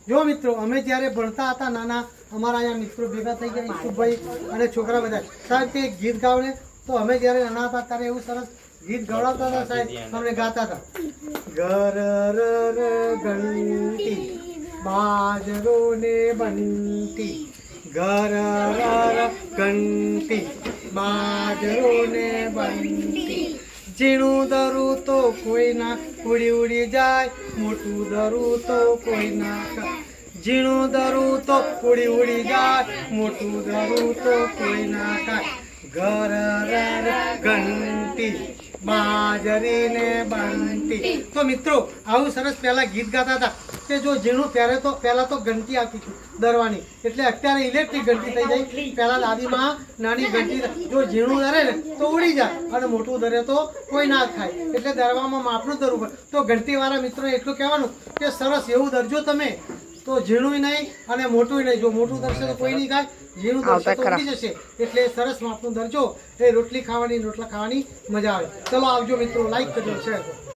જો મિત્રો અમે જ્યારે ભણતા હતા નાના અમારા અહીંયા મિત્રો ભેગા થઈ ગયા ઈસુભાઈ અને છોકરા બધા સાહેબ કે ગીત ગાવને તો અમે જ્યારે નાના હતા ત્યારે એવું સરસ ગીત ગવડાવતા હતા સાહેબ અમને ગાતા હતા ઘર ઘંટી બાજરો ને બંટી ઘર ઘંટી બાજરો ને બંટી ઝીણું દરું તો કોઈ ના ઉડી ઉડી જાય મોટું દરું તો કોઈ ના ઝીણું દરું તો ઉડી ઉડી જાય મોટું દરું તો કોઈ ના ખાય ઘર ઘંટી બાજરી ને બંટી તો મિત્રો આવું સરસ પહેલા ગીત ગાતા હતા કે જો ઝીણું પહેલા તો ઘંટી આવતી હતી દરવાની એટલે અત્યારે ઇલેક્ટ્રિક ઘંટી થઈ જાય પહેલા દાદીમાં નાની ઘંટી જો ઝીણું દરે ને તો ઉડી જાય અને મોટું દરે તો કોઈ ના ખાય એટલે દરવામાં માપનું દરવું પડે તો ઘંટીવાળા મિત્રોને એટલું કહેવાનું કે સરસ એવું દરજો તમે તો ઝીણું નહીં અને મોટું નહીં જો મોટું દરશે તો કોઈ નહીં ખાય ઝીણું દરશે તો ઉડી જશે એટલે સરસ માપનું દરજો એ રોટલી ખાવાની રોટલા ખાવાની મજા આવે ચલો આવજો મિત્રો લાઈક કરજો શેર કરો